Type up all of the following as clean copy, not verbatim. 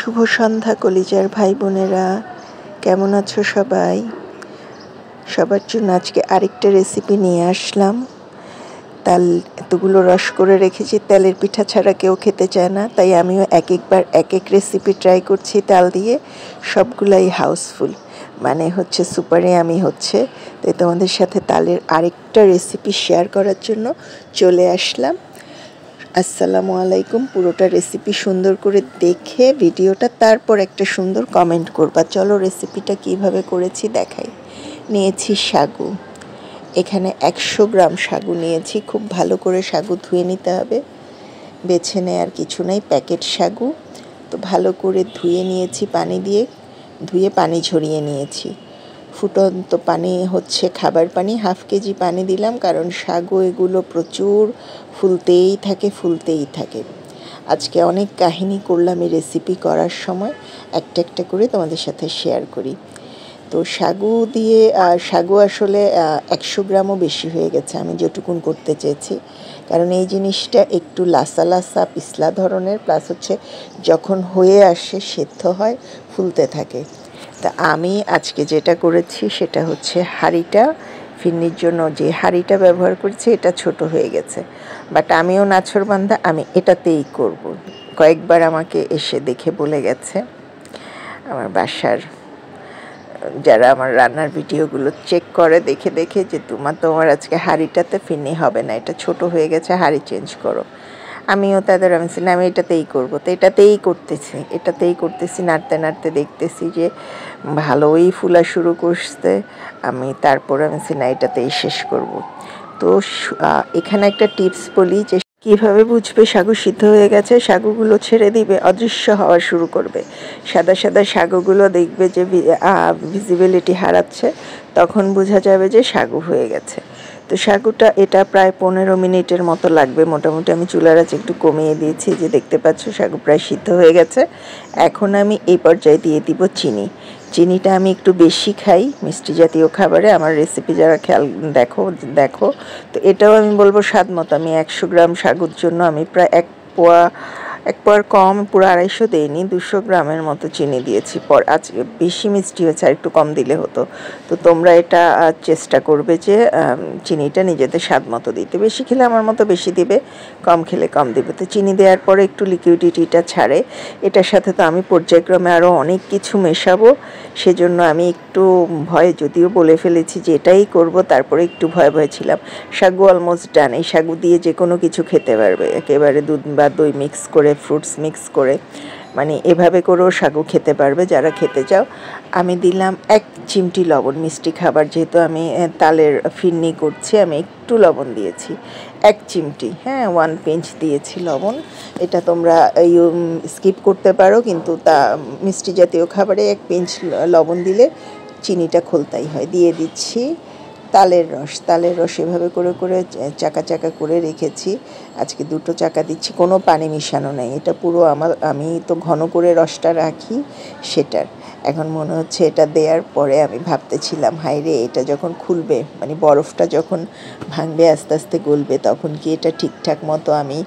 শুভ সন্ধ্যা কলিজার ভাই বোনেরা, কেমন আছো সবাই? সবার জন্য আজকে আরেকটা রেসিপি নিয়ে আসলাম। তাল এতগুলো রস করে রেখেছি, তেলের পিঠা ছাড়া কেউ খেতে চায় না, তাই আমিও একবার এক এক রেসিপি ট্রাই করছি তাল দিয়ে। সবগুলাই হাউসফুল, মানে হচ্ছে সুপারে আমি হচ্ছে। তাই তোমাদের সাথে তালের আরেকটা রেসিপি শেয়ার করার জন্য চলে আসলাম। আসসালামু আলাইকুম। পুরোটা রেসিপি সুন্দর করে দেখে ভিডিওটা তারপর একটা সুন্দর কমেন্ট করবা। চলো রেসিপিটা কিভাবে করেছি দেখাই। নিয়েছি সাগু, এখানে 100 গ্রাম সাগু নিয়েছি। খুব ভালো করে সাগু ধুয়ে নিতে হবে, বেছে নেওয়ার কিছু নেই, প্যাকেট সাগু। তো ভালো করে ধুয়ে নিয়েছি, পানি দিয়ে ধুয়ে পানি ঝরিয়ে নিয়েছি। ফুটন্ত পানি হচ্ছে খাবার পানি, 1/2 কেজি পানি দিলাম, কারণ সাগু এগুলো প্রচুর ফুলতেই থাকে। আজকে অনেক কাহিনী করলাম এই রেসিপি করার সময়, একটা একটা করে তোমাদের সাথে শেয়ার করি। তো সাগু দিয়ে সাগু আসলে 100 গ্রামও বেশি হয়ে গেছে আমি যেটুকুন করতে চেয়েছি, কারণ এই জিনিসটা একটু লাসা পিছলা ধরনের, প্লাস হচ্ছে যখন হয়ে আসে সেদ্ধ হয়, ফুলতে থাকে। তা আমি আজকে যেটা করেছি সেটা হচ্ছে হাঁড়িটা, ফিরনির জন্য যে হাঁড়িটা ব্যবহার করছি এটা ছোট হয়ে গেছে, বাট আমিও নাছোড়বান্দা, আমি এটাতেই করব। কয়েকবার আমাকে এসে দেখে বলে গেছে আমার বাসার যারা আমার রান্নার ভিডিওগুলো চেক করে, দেখে যে তোমার আজকে হাঁড়িটাতে ফিরনি হবে না, এটা ছোট হয়ে গেছে, হাঁড়ি চেঞ্জ করো। আমিও তাদের আমি এটাতেই করবো, তো এটাতেই করতেছি। নাড়তে দেখতেছি যে ভালোই ফুলা শুরু করতে, আমি এটাতেই শেষ করব। তো এখানে একটা টিপস বলি যে কীভাবে বুঝবে সাগু সিদ্ধ হয়ে গেছে। সাগুগুলো ছেড়ে দিবে, অদৃশ্য হওয়া শুরু করবে, সাদা সাগুগুলো দেখবে যে ভিজিবিলিটি হারাচ্ছে, তখন বোঝা যাবে যে সাগু হয়ে গেছে। তো সাগুটা এটা প্রায় 15 মিনিটের মতো লাগবে মোটামুটি। আমি চুলার আঁচ একটু কমিয়ে দিয়েছি, যে দেখতে পাচ্ছ সাগু প্রায় সিদ্ধ হয়ে গেছে। এখন আমি এই পর্যায়ে দিয়ে দিব চিনিটা আমি একটু বেশি খাই মিষ্টি জাতীয় খাবারে, আমার রেসিপি যারা খেয়াল দেখো। তো এটাও আমি বলবো স্বাদ মতো। আমি 100 গ্রাম সাগুর জন্য আমি প্রায় এক পোয়ার কম, পুরো 250 দেইনি, 200 গ্রামের মতো চিনি দিয়েছি। আজকে বেশি মিষ্টি হয়েছে, আর একটু কম দিলে হতো। তো তোমরা এটা চেষ্টা করবে যে চিনিটা নিজেদের স্বাদ মতো দিতে, বেশি খেলে আমার মতো বেশি দিবে, কম খেলে কম দিবে। তো চিনি দেওয়ার পরে একটু লিকুইডিটিটা ছাড়ে। এটার সাথে তো আমি পর্যায়ক্রমে আরও অনেক কিছু মেশাবো, সেজন্য আমি একটু ভয়ে যদিও বলে ফেলেছি যে এটাই করব, তারপরে একটু ভয়ে ছিলাম। সাগু অলমোস্ট ডান। এই সাগু দিয়ে যে কোনো কিছু খেতে পারবে, একেবারে দুধ বা দই মিক্স করে, ফ্রুটস মিক্স করে, মানে এভাবে করেও সাগু খেতে পারবে যারা খেতে চাও। আমি দিলাম 1 চিমটি লবণ, মিষ্টি খাবার যেহেতু আমি তালের ফিরনি করছি, আমি একটু লবণ দিয়েছি, 1 চিমটি, 1 পিঞ্চ দিয়েছি লবণ। এটা তোমরা স্কিপ করতে পারো, কিন্তু মিষ্টি জাতীয় খাবারে 1 পিঞ্চ লবণ দিলে চিনিটা খোলতাই হয়। দিয়ে দিচ্ছি তালের রস এভাবে করে চাকা করে রেখেছি। আজকে 2টো চাকা দিচ্ছি, কোনো পানি মিশানো নেই, এটা পুরো আমি তো ঘন করে রসটা রাখি সেটার। এখন মনে হচ্ছে এটা দেওয়ার পরে আমি ভাবতেছিলাম, হায়রে এটা যখন খুলবে, মানে বরফটা যখন ভাঙবে, আস্তে আস্তে গলবে, তখন কি এটা ঠিকঠাক মতো আমি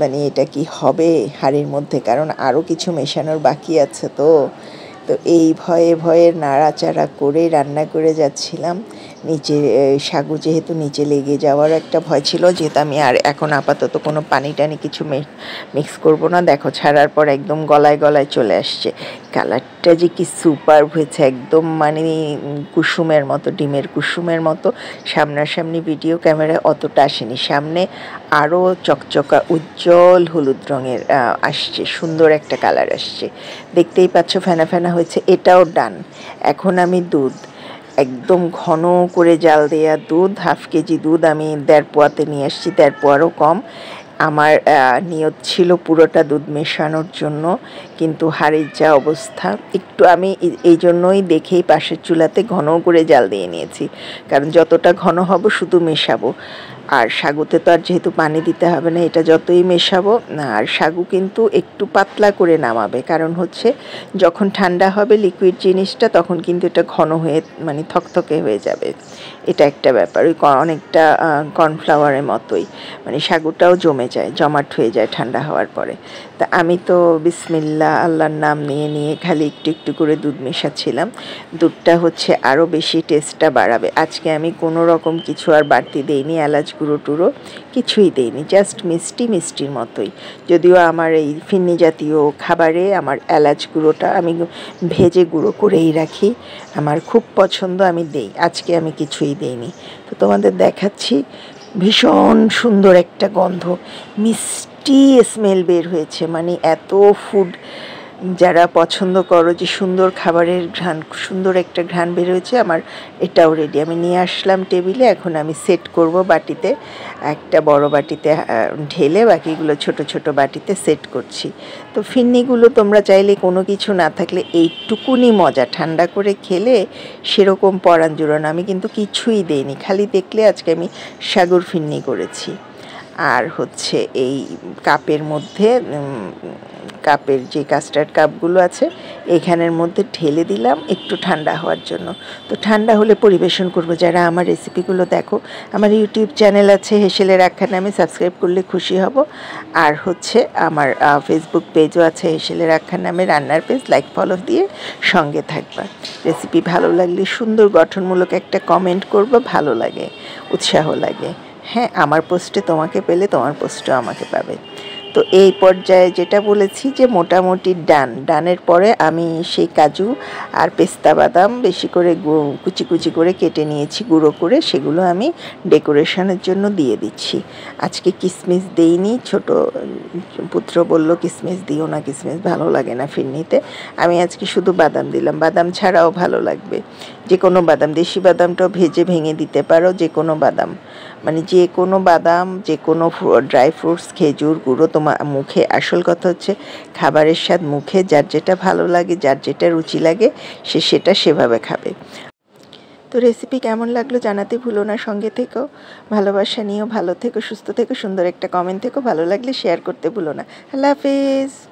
মানে এটা কি হবে হাঁড়ির মধ্যে, কারণ আরও কিছু মেশানোর বাকি আছে। তো এই ভয়ে নাড়াচাড়া করে রান্না করে যাচ্ছিলাম। নিচে সাগু যেহেতু নিচে লেগে যাওয়ার একটা ভয় ছিল, যেহেতু আমি আর এখন আপাতত কোনো পানি টানি কিছু মিক্স করব না। দেখো ছাড়ার পর একদম গলায় চলে আসছে। কালারটা যে কি সুপার হয়েছে, একদম মানে কুসুমের মতো, ডিমের কুসুমের মতো। সামনাসামনি ভিডিও ক্যামেরায় অতটা আসেনি, সামনে আরও চকচকা উজ্জ্বল হলুদ রঙের আসছে, সুন্দর একটা কালার আসছে, দেখতেই পাচ্ছ, ফেনা হয়েছে। এটাও ডান। এখন আমি দুধ একদম ঘন করে জাল দেওয়া দুধ, 1/2 কেজি দুধ আমি 1.5 পোয়াতে নিয়ে আসছি, 1.5 পোয়ারও কম। আমার নিয়ত ছিল পুরোটা দুধ মেশানোর জন্য, কিন্তু হাঁড়ির যা অবস্থা, একটু আমি এই জন্যই দেখেই পাশের চুলাতে ঘন করে জাল দিয়ে নিয়েছি, কারণ যতটা ঘন হব শুধু মেশাবো। আর সাগুতে তো আর যেহেতু পানি দিতে হবে না, এটা যতই মেশাবো। আর সাগু কিন্তু একটু পাতলা করে নামাবে, কারণ হচ্ছে যখন ঠান্ডা হবে লিকুইড জিনিসটা তখন কিন্তু এটা ঘন হয়ে মানে থকথকে হয়ে যাবে। এটা একটা ব্যাপার, ওই অনেকটা কর্নফ্লাওয়ারের মতোই, মানে সাগুটাও জমে যায়, জমাট হয়ে যায় ঠান্ডা হওয়ার পরে। তা আমি তো বিসমিল্লাহ আল্লাহর নাম নিয়ে নিয়ে খালি একটু একটু করে দুধ মেশাচ্ছিলাম। দুধটা হচ্ছে আরও বেশি টেস্টটা বাড়াবে। আজকে আমি কোনো রকম কিছু আর বাড়তি দেইনি, এলাচ গুঁড়ো টুড়ো কিছুই দেইনি, জাস্ট মিষ্টি মিষ্টির মতোই। যদিও আমার এই ফিন্নি জাতীয় খাবারে আমার এলাচ গুঁড়োটা আমি ভেজে গুঁড়ো করেই রাখি, আমার খুব পছন্দ, আমি দেই। আজকে আমি কিছুই দেইনি। তো তোমাদের দেখাচ্ছি, ভীষণ সুন্দর একটা গন্ধ, মিষ্টি স্মেল বের হয়েছে। মানে এত ফুড যারা পছন্দ করো যে সুন্দর খাবারের ঘ্রাণ, সুন্দর একটা ঘ্রাণ বের হয়েছে। আমার এটাও রেডি, আমি নিয়ে আসলাম টেবিলে। এখন আমি সেট করব বাটিতে, একটা বড় বাটিতে ঢেলে বাকিগুলো ছোট ছোট বাটিতে সেট করছি। তো ফিন্নিগুলো তোমরা চাইলে কোনো কিছু না থাকলে এইটুকুনি মজা, ঠান্ডা করে খেলে সেরকম পরাণ জুড়ানো। আমি কিন্তু কিছুই দেইনি, খালি দেখলে আজকে আমি সাগুর ফিন্নি করেছি। আর হচ্ছে এই কাপের মধ্যে, কাপের যে কাস্টার্ড কাপগুলো আছে এখানের মধ্যে ঢেলে দিলাম একটু ঠান্ডা হওয়ার জন্য। তো ঠান্ডা হলে পরিবেশন করব। যারা আমার রেসিপিগুলো দেখো, আমার ইউটিউব চ্যানেল আছে হেসেলের আখ্যা নামে, সাবস্ক্রাইব করলে খুশি হব। আর হচ্ছে আমার ফেসবুক পেজও আছে হেসেলের আখ্যা নামে, রান্নার পেজ, লাইক ফলো দিয়ে সঙ্গে থাকবা। রেসিপি ভালো লাগলে সুন্দর গঠনমূলক একটা কমেন্ট করবা, ভালো লাগে, উৎসাহ লাগে। হ্যাঁ, আমার পোস্টে তোমাকে পেলে তোমার পোস্টও আমাকে পাবে। তো এই পর্যায়ে যেটা বলেছি যে মোটামুটি ডানের পরে আমি সেই কাজু আর পেস্তা বাদাম বেশি করে কুচি কুচি করে কেটে নিয়েছি গুঁড়ো করে, সেগুলো আমি ডেকোরেশনের জন্য দিয়ে দিচ্ছি। আজকে কিশমিশ দেইনি, ছোট পুত্র বলল কিশমিশ দিও না, কিশমিশ ভালো লাগে না ফিরনিতে। আমি আজকে শুধু বাদাম দিলাম, বাদাম ছাড়াও ভালো লাগবে। যে কোনো বাদাম, দেশি বাদামটাও ভেজে ভেঙে দিতে পারো, যে কোনো বাদাম, মানে যে কোনো বাদাম, যে কোনো ড্রাই ফ্রুটস, খেজুর গুঁড়ো তোমার মুখে, আসল কথা হচ্ছে খাবারের স্বাদ মুখে যার যেটা ভালো লাগে, যার যেটা রুচি লাগে সে সেটা সেভাবে খাবে। তো রেসিপি কেমন লাগলো জানাতে ভুলো না, সঙ্গে থেকো, ভালোবাসা নিও, ভালো থেকো, সুস্থ থেকো, সুন্দর একটা কমেন্ট থেকো, ভালো লাগলে শেয়ার করতে ভুলো না। আল্লাহ হাফেজ।